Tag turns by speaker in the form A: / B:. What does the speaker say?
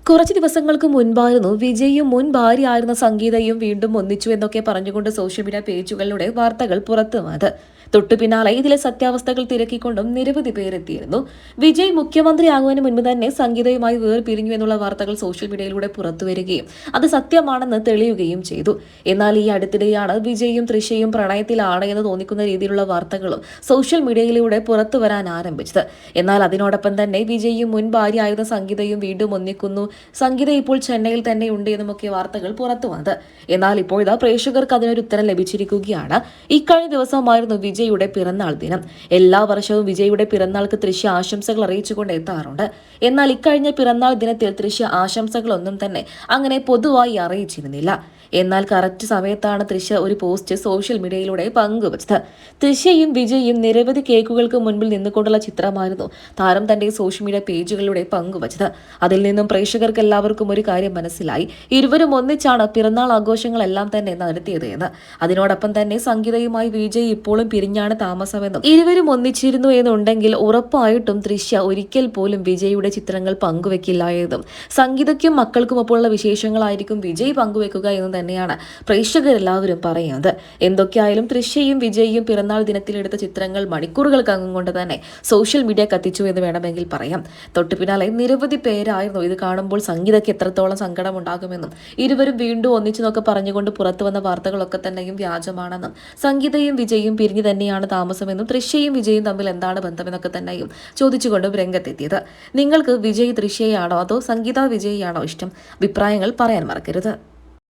A: കുറച്ച് ദിവസങ്ങൾക്ക് മുൻപായിരുന്നു വിജയും മുൻ ഭാര്യയായിരുന്ന സംഗീതയും വീണ്ടും ഒന്നിച്ചു എന്നൊക്കെ പറഞ്ഞുകൊണ്ട് സോഷ്യൽ മീഡിയ പേജുകളിലൂടെ വാർത്തകൾ പുറത്തു വന്നത്. തൊട്ടു പിന്നാലെ ഇതിലെ സത്യാവസ്ഥകൾ തിരക്കിക്കൊണ്ടും നിരവധി പേരെത്തിയിരുന്നു. വിജയ് മുഖ്യമന്ത്രിയാകുന്നതിന് മുൻപ് തന്നെ സംഗീതയുമായി വേർപിരിഞ്ഞു എന്നുള്ള വാർത്തകൾ സോഷ്യൽ മീഡിയയിലൂടെ പുറത്തുവരികയും അത് സത്യമാണെന്ന് തെളിയുകയും ചെയ്തു. എന്നാൽ ഈ അടുത്തിടെയാണ് വിജയും തൃഷയും പ്രണയത്തിലാണ് എന്ന് തോന്നിക്കുന്ന രീതിയിലുള്ള വാർത്തകളും സോഷ്യൽ മീഡിയയിലൂടെ പുറത്തു വരാൻ ആരംഭിച്ചത്. എന്നാൽ അതിനോടൊപ്പം തന്നെ വിജയും മുൻ ഭാര്യയായിരുന്ന സംഗീതയും വീണ്ടും ഒന്നിക്കുന്നു, സംഗീത ഇപ്പോൾ ചെന്നൈയിൽ തന്നെ ഉണ്ട് എന്നുമൊക്കെ വാർത്തകൾ പുറത്തു വന്നത്. എന്നാൽ ഇപ്പോഴത്തെ പ്രേക്ഷകർക്ക് അതിനൊരു ഉത്തരം ലഭിച്ചിരിക്കുകയാണ്. ഇക്കഴിഞ്ഞ ദിവസമായിരുന്നു വിജയുടെ പിറന്നാൾ ദിനം. എല്ലാ വർഷവും വിജയുടെ പിറന്നാൾക്ക് തൃശ്യ ആശംസകൾ അറിയിച്ചുകൊണ്ട് എത്താറുണ്ട്. എന്നാൽ ഇക്കഴിഞ്ഞ പിറന്നാൾ ദിനത്തിൽ തൃശ്യ ആശംസകളൊന്നും തന്നെ അങ്ങനെ പൊതുവായി അറിയിച്ചിരുന്നില്ല. എന്നാൽ കറക്റ്റ് സമയത്താണ് തൃശ്യ ഒരു പോസ്റ്റ് സോഷ്യൽ മീഡിയയിലൂടെ പങ്കുവച്ചത്. തൃശ്യയും വിജയും നിരവധി കേക്കുകൾക്ക് മുൻപിൽ നിന്നുകൊണ്ടുള്ള ചിത്രമായിരുന്നു താരം തന്റെ സോഷ്യൽ മീഡിയ പേജുകളിലൂടെ പങ്കുവച്ചത്. അതിൽ നിന്നും പ്രേക്ഷകർക്ക് എല്ലാവർക്കും ഒരു കാര്യം മനസ്സിലായി. ഇരുവരും ഒന്നിച്ചാണ് പിറന്നാൾ ആഘോഷങ്ങളെല്ലാം തന്നെ നടത്തിയത് എന്ന്. അതിനോടൊപ്പം തന്നെ സംഗീതയുമായി വിജയ് ഇപ്പോഴും പിരിഞ്ഞാണ് താമസമെന്നും ഇരുവരും ഒന്നിച്ചിരുന്നു എന്നുണ്ടെങ്കിൽ ഉറപ്പായിട്ടും തൃശ്യ ഒരിക്കൽ പോലും വിജയുടെ ചിത്രങ്ങൾ പങ്കുവെക്കില്ല എന്നും സംഗീതയ്ക്കും മക്കൾക്കും ഒപ്പമുള്ള വിശേഷങ്ങളായിരിക്കും വിജയ് പങ്കുവെക്കുക എന്നും തന്നെയാണ് പ്രേക്ഷകരെല്ലാവരും പറയുന്നത്. എന്തൊക്കെയായാലും തൃശ്യയും വിജയും പിറന്നാൾ ദിനത്തിലെടുത്ത ചിത്രങ്ങൾ മണിക്കൂറുകൾക്കകം കൊണ്ട് തന്നെ സോഷ്യൽ മീഡിയ കത്തിച്ചു എന്ന് വേണമെങ്കിൽ പറയാം. തൊട്ടു പിന്നാലെ നിരവധി പേരായിരുന്നു ഇത് കാണുമ്പോൾ സംഗീതയ്ക്ക് എത്രത്തോളം സങ്കടം ഉണ്ടാകുമെന്നും ഇരുവരും വീണ്ടും ഒന്നിച്ചെന്നൊക്കെ പറഞ്ഞുകൊണ്ട് പുറത്തു വന്ന വാർത്തകളൊക്കെ തന്നെയും വ്യാജമാണെന്നും സംഗീതയും വിജയും പിരിഞ്ഞു തന്നെയാണ് താമസമെന്നും തൃശ്യയും വിജയും തമ്മിൽ എന്താണ് ബന്ധമെന്നൊക്കെ തന്നെയും ചോദിച്ചുകൊണ്ടും രംഗത്തെത്തിയത്. നിങ്ങൾക്ക് വിജയ് തൃശ്യയാണോ അതോ സംഗീത വിജയിയാണോ ഇഷ്ടം? അഭിപ്രായങ്ങൾ പറയാൻ മറക്കരുത്.